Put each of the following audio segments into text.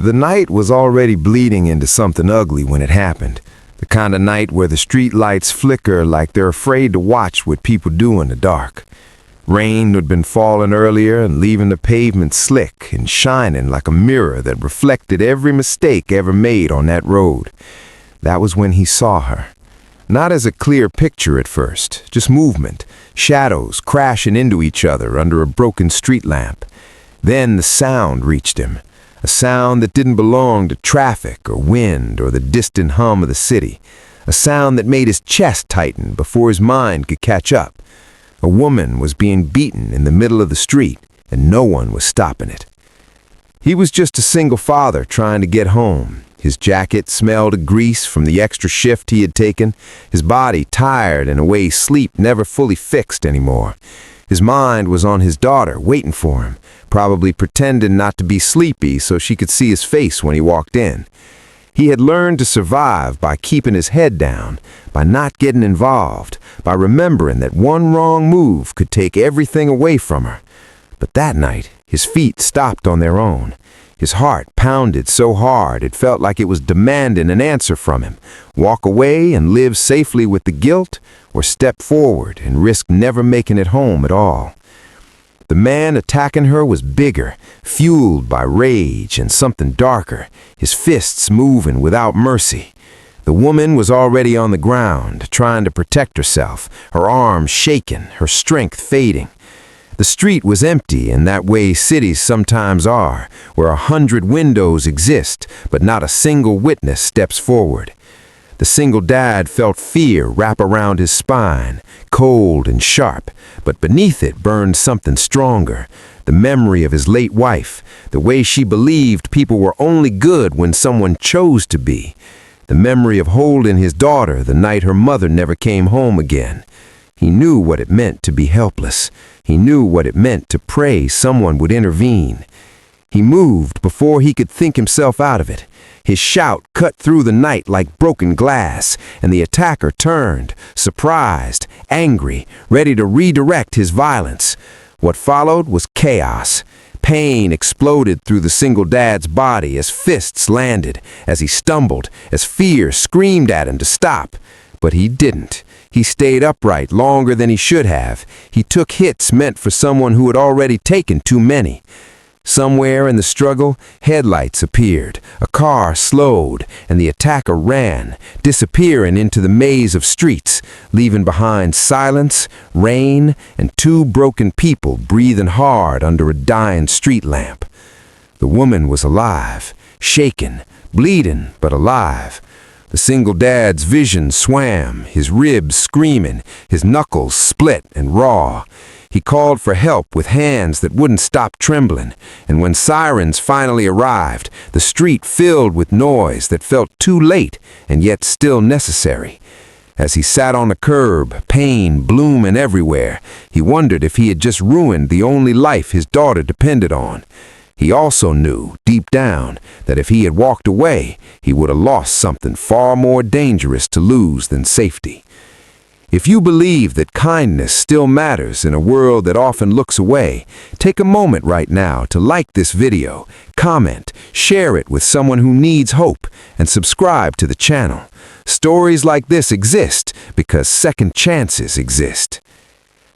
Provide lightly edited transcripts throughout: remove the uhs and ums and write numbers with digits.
The night was already bleeding into something ugly when it happened. The kind of night where the street lights flicker like they're afraid to watch what people do in the dark. Rain had been falling earlier and leaving the pavement slick and shining like a mirror that reflected every mistake ever made on that road. That was when he saw her. Not as a clear picture at first, just movement, shadows crashing into each other under a broken street lamp. Then the sound reached him, a sound that didn't belong to traffic or wind or the distant hum of the city, a sound that made his chest tighten before his mind could catch up. A woman was being beaten in the middle of the street, and no one was stopping it. He was just a single father trying to get home. His jacket smelled of grease from the extra shift he had taken, his body tired in a way sleep never fully fixed anymore. His mind was on his daughter, waiting for him, probably pretending not to be sleepy so she could see his face when he walked in. He had learned to survive by keeping his head down, by not getting involved, by remembering that one wrong move could take everything away from her. But that night, his feet stopped on their own. His heart pounded so hard it felt like it was demanding an answer from him. Walk away and live safely with the guilt, or step forward and risk never making it home at all. The man attacking her was bigger, fueled by rage and something darker, his fists moving without mercy. The woman was already on the ground, trying to protect herself, her arms shaking, her strength fading. The street was empty in that way cities sometimes are, where 100 windows exist, but not a single witness steps forward. The single dad felt fear wrap around his spine, cold and sharp, but beneath it burned something stronger, the memory of his late wife, the way she believed people were only good when someone chose to be, the memory of holding his daughter the night her mother never came home again. He knew what it meant to be helpless. He knew what it meant to pray someone would intervene. He moved before he could think himself out of it. His shout cut through the night like broken glass, and the attacker turned, surprised, angry, ready to redirect his violence. What followed was chaos. Pain exploded through the single dad's body as fists landed, as he stumbled, as fear screamed at him to stop. But he didn't. He stayed upright longer than he should have. He took hits meant for someone who had already taken too many. Somewhere in the struggle, headlights appeared, a car slowed, and the attacker ran, disappearing into the maze of streets, leaving behind silence, rain, and two broken people breathing hard under a dying street lamp. The woman was alive, shaken, bleeding, but alive. The single dad's vision swam, his ribs screaming, his knuckles split and raw. He called for help with hands that wouldn't stop trembling, and when sirens finally arrived, the street filled with noise that felt too late and yet still necessary. As he sat on the curb, pain blooming everywhere, he wondered if he had just ruined the only life his daughter depended on. He also knew, deep down, that if he had walked away, he would have lost something far more dangerous to lose than safety. If you believe that kindness still matters in a world that often looks away, take a moment right now to like this video, comment, share it with someone who needs hope, and subscribe to the channel. Stories like this exist because second chances exist.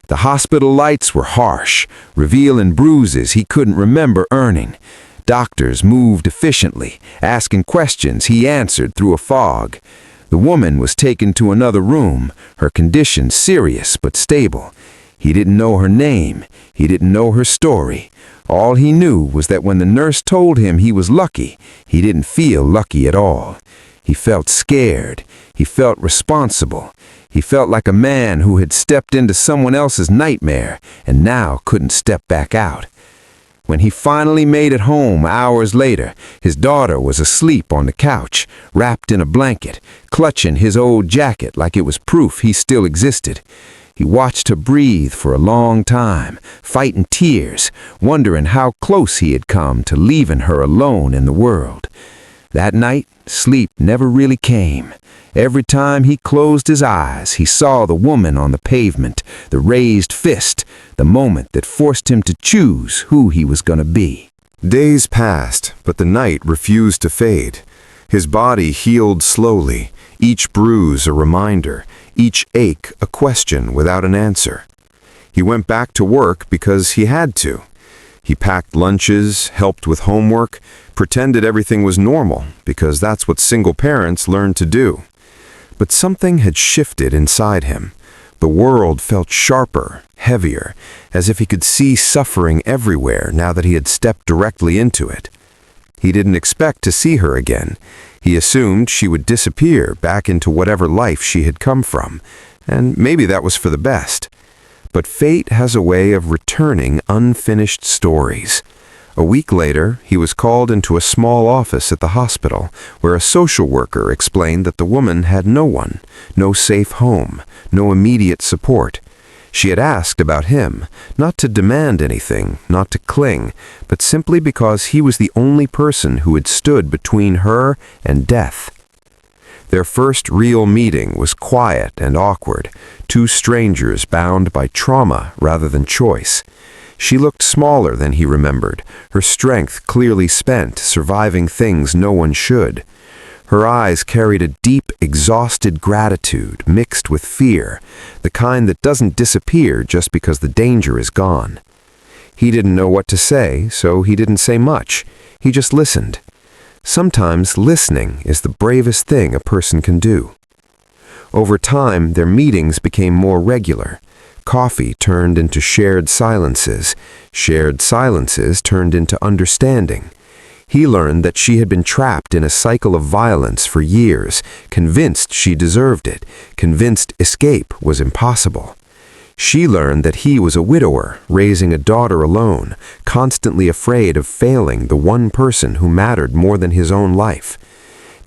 The hospital lights were harsh, revealing bruises he couldn't remember earning. Doctors moved efficiently, asking questions he answered through a fog. The woman was taken to another room, her condition serious but stable. He didn't know her name. He didn't know her story. All he knew was that when the nurse told him he was lucky, he didn't feel lucky at all. He felt scared. He felt responsible. He felt like a man who had stepped into someone else's nightmare and now couldn't step back out. When he finally made it home hours later, his daughter was asleep on the couch, wrapped in a blanket, clutching his old jacket like it was proof he still existed. He watched her breathe for a long time, fighting tears, wondering how close he had come to leaving her alone in the world. That night, sleep never really came. Every time he closed his eyes, he saw the woman on the pavement, the raised fist, the moment that forced him to choose who he was going to be. Days passed, but the night refused to fade. His body healed slowly, each bruise a reminder, each ache a question without an answer. He went back to work because he had to. He packed lunches, helped with homework, pretended everything was normal because that's what single parents learn to do. But something had shifted inside him. The world felt sharper, heavier, as if he could see suffering everywhere now that he had stepped directly into it. He didn't expect to see her again. He assumed she would disappear back into whatever life she had come from, and maybe that was for the best. But fate has a way of returning unfinished stories. A week later, he was called into a small office at the hospital, where a social worker explained that the woman had no one, no safe home, no immediate support. She had asked about him, not to demand anything, not to cling, but simply because he was the only person who had stood between her and death. Their first real meeting was quiet and awkward, two strangers bound by trauma rather than choice. She looked smaller than he remembered, her strength clearly spent, surviving things no one should. Her eyes carried a deep, exhausted gratitude mixed with fear, the kind that doesn't disappear just because the danger is gone. He didn't know what to say, so he didn't say much. He just listened. Sometimes listening is the bravest thing a person can do. Over time, their meetings became more regular. Coffee turned into shared silences turned into understanding. He learned that she had been trapped in a cycle of violence for years, convinced she deserved it, convinced escape was impossible. She learned that he was a widower, raising a daughter alone, constantly afraid of failing the one person who mattered more than his own life.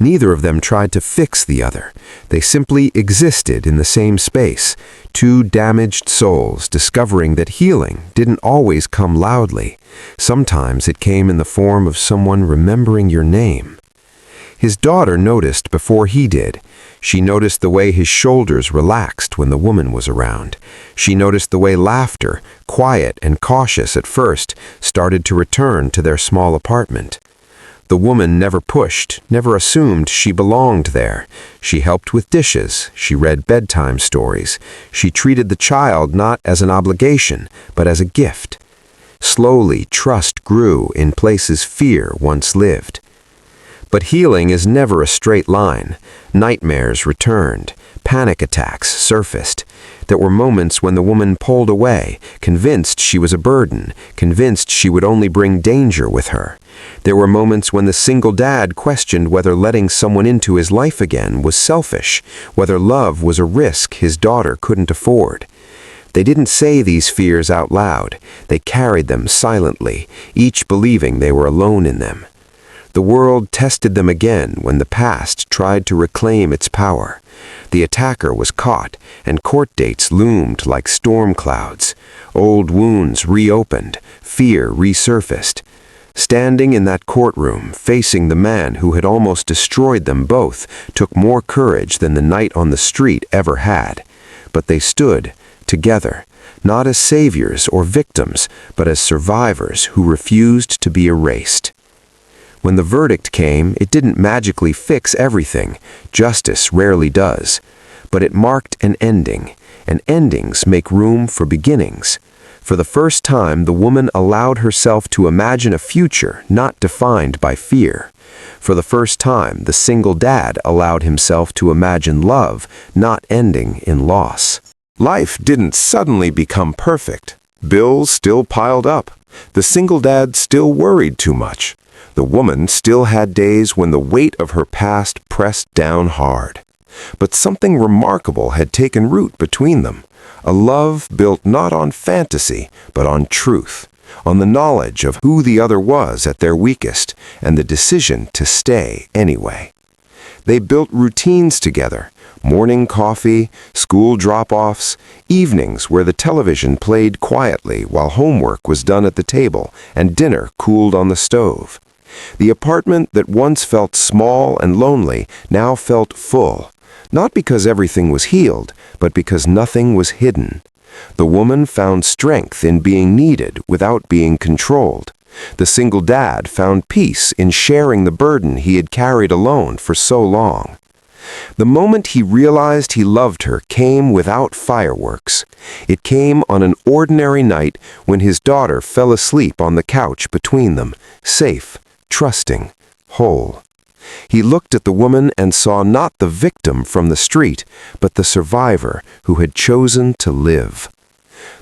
Neither of them tried to fix the other. They simply existed in the same space, two damaged souls discovering that healing didn't always come loudly. Sometimes it came in the form of someone remembering your name. His daughter noticed before he did. She noticed the way his shoulders relaxed when the woman was around. She noticed the way laughter, quiet and cautious at first, started to return to their small apartment. The woman never pushed, never assumed she belonged there. She helped with dishes, she read bedtime stories. She treated the child not as an obligation, but as a gift. Slowly, trust grew in places fear once lived. But healing is never a straight line. Nightmares returned. Panic attacks surfaced. There were moments when the woman pulled away, convinced she was a burden, convinced she would only bring danger with her. There were moments when the single dad questioned whether letting someone into his life again was selfish, whether love was a risk his daughter couldn't afford. They didn't say these fears out loud. They carried them silently, each believing they were alone in them. The world tested them again when the past tried to reclaim its power. The attacker was caught, and court dates loomed like storm clouds. Old wounds reopened, fear resurfaced. Standing in that courtroom, facing the man who had almost destroyed them both, took more courage than the night on the street ever had. But they stood, together, not as saviors or victims, but as survivors who refused to be erased. When the verdict came, it didn't magically fix everything. Justice rarely does. But it marked an ending, and endings make room for beginnings. For the first time, the woman allowed herself to imagine a future not defined by fear. For the first time, the single dad allowed himself to imagine love not ending in loss. Life didn't suddenly become perfect. Bills still piled up. The single dad still worried too much. The woman still had days when the weight of her past pressed down hard. But something remarkable had taken root between them. A love built not on fantasy, but on truth, on the knowledge of who the other was at their weakest, and the decision to stay anyway. They built routines together, morning coffee, school drop-offs, evenings where the television played quietly while homework was done at the table and dinner cooled on the stove. The apartment that once felt small and lonely now felt full, not because everything was healed, but because nothing was hidden. The woman found strength in being needed without being controlled. The single dad found peace in sharing the burden he had carried alone for so long. The moment he realized he loved her came without fireworks. It came on an ordinary night when his daughter fell asleep on the couch between them, safe, trusting, whole. He looked at the woman and saw not the victim from the street, but the survivor who had chosen to live.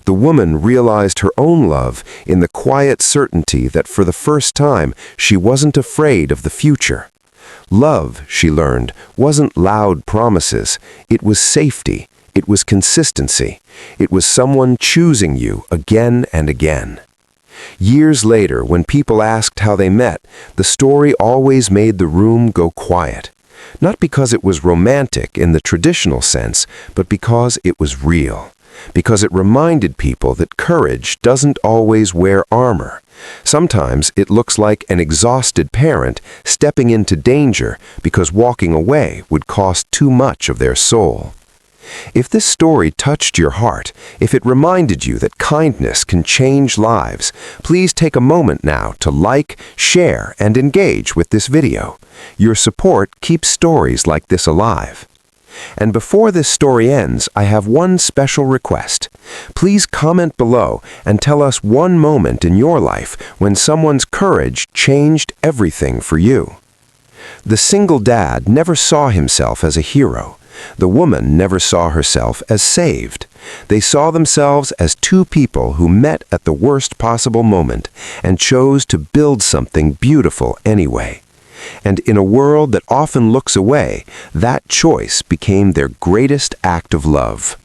The woman realized her own love in the quiet certainty that for the first time she wasn't afraid of the future. Love, she learned, wasn't loud promises. It was safety. It was consistency. It was someone choosing you again and again. Years later, when people asked how they met, the story always made the room go quiet. Not because it was romantic in the traditional sense, but because it was real. Because it reminded people that courage doesn't always wear armor. Sometimes it looks like an exhausted parent stepping into danger because walking away would cost too much of their soul. If this story touched your heart, if it reminded you that kindness can change lives, please take a moment now to like, share, and engage with this video. Your support keeps stories like this alive. And before this story ends, I have one special request. Please comment below and tell us one moment in your life when someone's courage changed everything for you. The single dad never saw himself as a hero. The woman never saw herself as saved. They saw themselves as two people who met at the worst possible moment and chose to build something beautiful anyway. And in a world that often looks away, that choice became their greatest act of love.